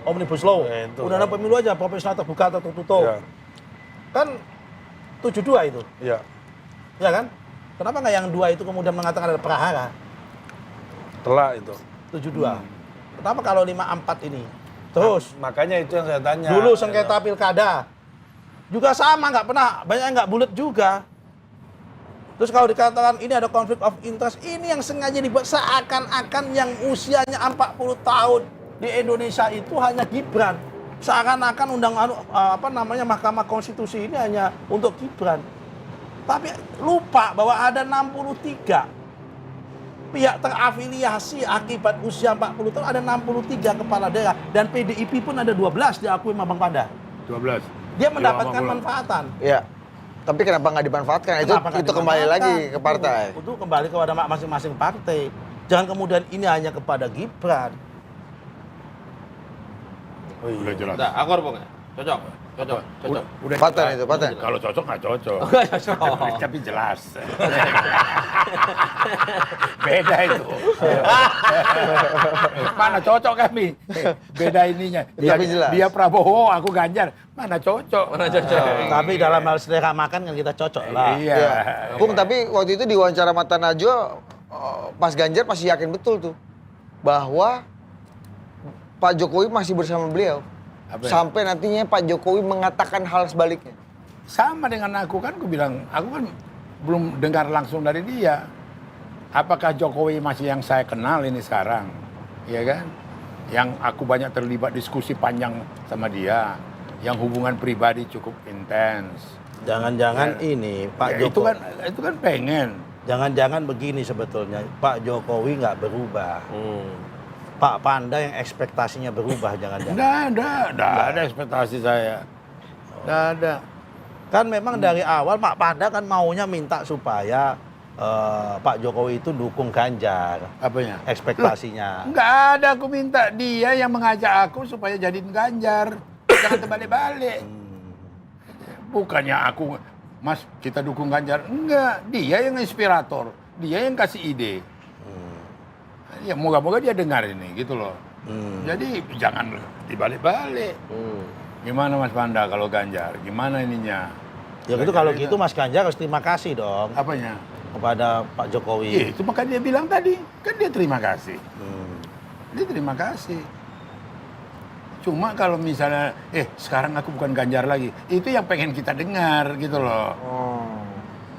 omnibus law, Ya, itu. undang-undang pemilu aja proporsional terbuka atau tertutup, Ya. kan 72 itu, Iya. ya kan? Kenapa nggak yang 2 itu kemudian mengatakan ada prahara? Telah itu. 72. Kenapa kalau 5-4 ini? Terus Makanya itu yang saya tanya. dulu sengketa pilkada juga sama, nggak pernah, banyak yang nggak bulat juga. Terus kalau dikatakan ini ada konflik of interest, ini yang sengaja dibuat seakan-akan yang usianya 40 tahun di Indonesia itu hanya Gibran. Seakan-akan Mahkamah Konstitusi ini hanya untuk Gibran. Tapi lupa bahwa ada 63 pihak terafiliasi akibat usia 40 tahun, ada 63 kepala daerah. Dan PDIP pun ada 12 diakui sama Bang Panda. 12. Dia mendapatkan manfaatan. Iya. Tapi kenapa nggak dimanfaatkan? Itu kembali lagi ke partai. Itu kembali kepada masing-masing partai. Jangan kemudian ini hanya kepada Gibran. Udah jelas. Udah, akor Bung ya? Cocok. Udah Paten jelas. itu, paten. Kalau cocok nggak cocok. Tapi jelas. Beda itu. Mana cocok kami? Beda ininya. Tapi jelas. Dia Prabowo, aku Ganjar. Mana cocok? Tapi dalam hal selera makan kan kita cocok lah. Iya. Bung, tapi waktu itu di wawancara Mata Najwa, Mas Ganjar masih yakin betul tuh bahwa Pak Jokowi masih bersama beliau. Apa ya? Sampai nantinya Pak Jokowi mengatakan hal sebaliknya. Sama dengan aku kan, aku bilang, aku kan belum dengar langsung dari dia. Apakah Jokowi masih yang saya kenal ini sekarang? Iya kan? Yang aku banyak terlibat diskusi panjang sama dia. Yang hubungan pribadi cukup intens. Jangan-jangan ini Pak Ya, Jokowi. itu kan pengen. Jangan-jangan begini sebetulnya, Pak Jokowi nggak berubah. Pak Panda yang ekspektasinya berubah, jangan-jangan. Nggak ada ekspektasi saya. Nggak ada. Kan memang dari awal Pak Panda kan maunya minta supaya Pak Jokowi itu dukung Ganjar. Apanya? Ekspektasinya. Nggak ada, aku minta dia yang mengajak aku supaya jadiin Ganjar. Jangan terbalik-balik. Bukannya aku, Mas, kita dukung Ganjar. Enggak, dia yang inspirator. Dia yang kasih ide. Ya moga-moga dia dengar ini gitu loh. Jadi jangan dibalik-balik. Gimana Mas Panda kalau Ganjar? Gimana ininya? Ya gitu, kalau gitu Mas Ganjar harus terima kasih dong Apanya? kepada Pak Jokowi. Iya, itu makanya dia bilang tadi. Kan dia terima kasih. Dia terima kasih. Cuma kalau misalnya, sekarang aku bukan Ganjar lagi. Itu yang pengen kita dengar gitu loh.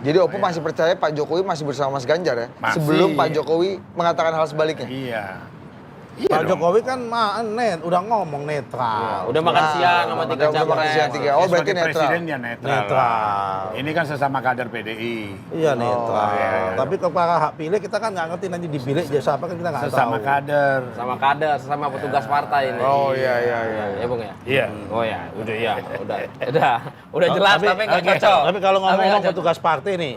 Jadi Oppo masih percaya Pak Jokowi masih bersama Mas Ganjar ya? Masih. Sebelum Pak Jokowi mengatakan hal sebaliknya? Iya. Pak dong. Jokowi kan udah ngomong netral. Udah makan siang sama tiga udah makan siang capres. tiga. Oh, Dia berarti sebagai netral. presiden dia netral. Netral. Ini kan sesama kader PDI. Iya netral. iya. Tapi kepada hak pilih kita kan nggak ngerti nanti di bilik dia siapa kan kita nggak tahu. Sesama kader. Sama kader, sesama petugas partai ini. Oh iya. Ya Bung ya? Iya. Oh ya, udah jelas tapi nggak cocok. Tapi kalau Tapi nggak ngomong cocok. petugas partai nih,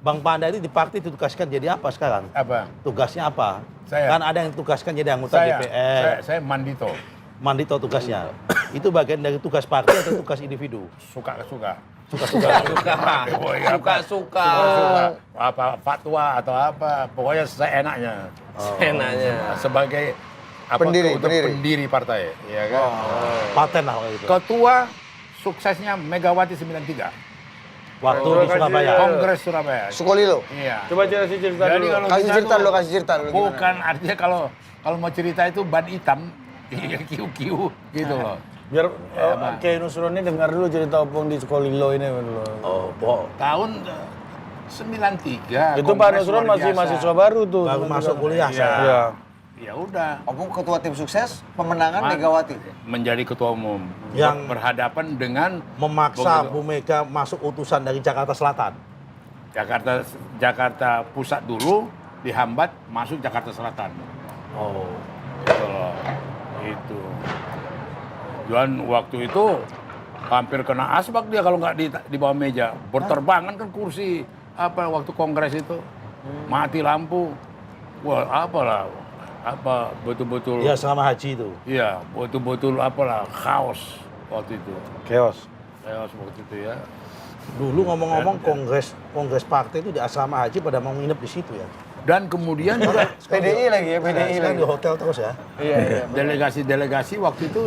Bang Panda ini di partai ditugaskan jadi apa sekarang? Apa? Tugasnya apa? Saya. Kan ada yang ditugaskan jadi anggota DPR. Saya mandito. Mandito tugasnya. Itu bagian dari tugas partai atau tugas individu? Suka-suka. Suka-suka. Apa fatwa atau apa, pokoknya seenaknya. Enaknya. Sebagai apa, pendiri partai, ya kan. Paten lah kayak gitu. Ketua suksesnya Megawati 93. Waktu di Surabaya. Kongres Surabaya. Sukolilo. Iya. Coba cerita Jadi dulu. kalau Kasih kita cerita tuh- dulu, kasih cerita dulu. Bukan, artinya kalau mau cerita itu ban hitam, kiu-kiu gitu loh. Biar Kiai Nusron ini dengar dulu cerita Opung di Sukolilo ini dulu. Oh, Tahun 93. Itu Pak Kongres Nusron luar masih biasa. mahasiswa baru tuh. baru masuk kuliah Iya. Iya. Ya udah, Oppo ketua tim sukses pemenangan Ma- Megawati. menjadi ketua umum Yang- berhadapan dengan memaksa Begitu. Bu Mega masuk utusan dari Jakarta Selatan. Jakarta Pusat dulu dihambat masuk Jakarta Selatan. Oh. Gitu loh. Itu. Dan waktu itu hampir kena asbak dia kalau nggak di bawah meja. Berterbangan kan kursi apa waktu kongres itu. Mati lampu. Wah, apalah. Apa betul-betul. Iya, selama haji itu. Iya, betul-betul apalah chaos waktu itu. Chaos. Chaos waktu itu ya. Dulu ngomong-ngomong kongres partai itu di asrama haji pada mau nginep di situ ya. Dan kemudian juga PDI lagi ya, PDI Sekarang lagi. di hotel terus ya. Iya. delegasi-delegasi waktu itu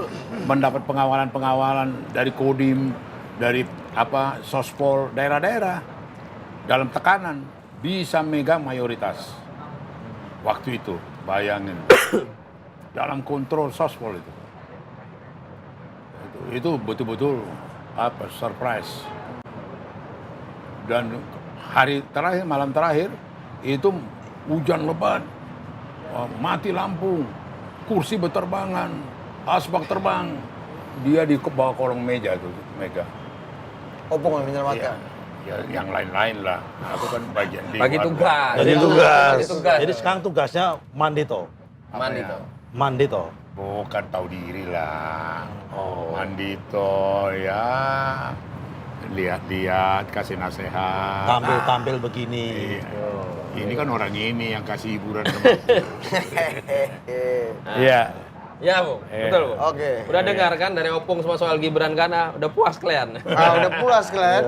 mendapat pengawalan-pengawalan dari Kodim, dari apa Sospol, daerah-daerah dalam tekanan bisa Mega mayoritas. Waktu itu, bayangin. Dalam kontrol Sospol itu. Itu betul-betul apa surprise. Dan hari terakhir, malam terakhir, itu hujan lebat, mati lampu, kursi berterbangan, asbak terbang. Dia di bawah kolong meja tuh, Mega. Opung yang menyelamatkan. Ya, yang lain-lain lah. Aku kan bagian di Bagi warga. tugas. Jadi tugas. Bagi tugas. Jadi sekarang tugasnya Mandito. Mandito. Mandito. Bukan tahu diri lah. Oh. Mandito ya. Lihat-lihat, kasih nasihat. Tampil-tampil begini. Iya. Ini kan orang ini yang kasih hiburan teman. Iya. Ya, Bu. Betul, Bu. Oke. Udah dengar kan dari Opung semua soal Gibran kan? Udah puas kalian. Udah puas kalian.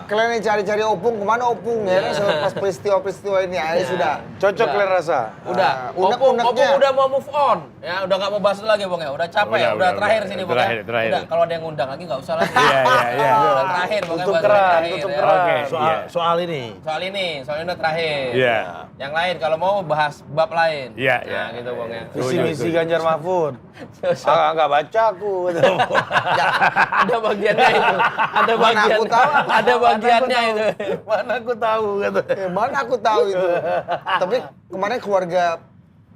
Kalian yang cari-cari Opung, kemana Opung ya? Pas peristiwa-peristiwa ini aja sudah. Cocok kalian rasa? Udah. Unek-uneknya. Opung udah mau move on. Ya, udah nggak mau bahas itu lagi, Bang ya. Udah capek ya. Udah terakhir sini, Bang ya. Terakhir. Udah, kalau ada yang ngundang lagi nggak usah lagi. Iya. Udah terakhir, Bang ya. Tutup bahas keran, terakhir, tutup ya. keran. Oke. Soal ini. Soal ini udah terakhir. Iya. Yang lain kalau mau bahas bab lain. Iya. Nah, gitu, Bang ya. Visi misi Ganjar Mahfud. Nggak baca aku. Ada bagiannya itu. Ada bagian. aku tahu. Ada bagiannya itu. Mana aku tahu gitu. Mana aku tahu itu. Tapi kemarin keluarga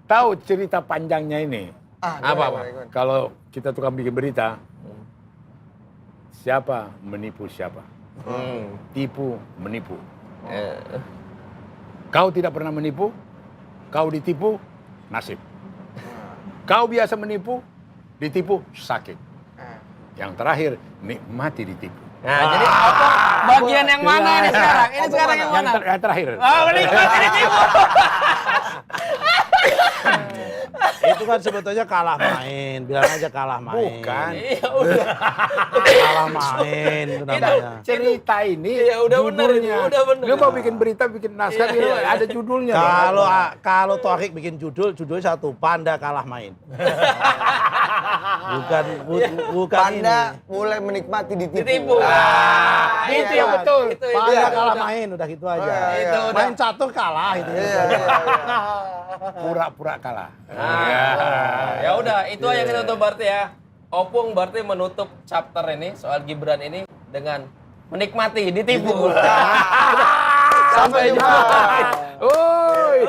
Tahu cerita panjangnya ini? Apa? Kalau kita tukang bikin berita, siapa menipu siapa? Tipu menipu. Kau tidak pernah menipu, kau ditipu, nasib. Kau biasa menipu, ditipu, sakit. Yang terakhir, nikmati ditipu. Nah, jadi apa bagian yang mana ini sekarang? Ini sekarang yang mana? Yang terakhir. Menikmati ditipu. Itu kan sebetulnya kalah main. Bilang aja kalah main. Bukan. Iya, udah. Kalah main itu namanya. Cerita ini Iya, udah bener judulnya. itu, udah bener. Dia mau bikin berita, bikin naskah, Iya, iya. ada judulnya. Kalau Tauhik bikin judulnya satu, Panda kalah main. Bukan Panda ini. mulai menikmati ditipu. Ditipu. Itu yang betul. Itu Panda iya, kalah udah. main, udah gitu aja. Itu udah. Main catur kalah itu. Iya. Pura-pura kalah. Ya udah, itu aja kita tutup berarti ya. Opung berarti menutup chapter ini soal Gibran ini dengan menikmati ditipu. Sampai jumpa. Oi.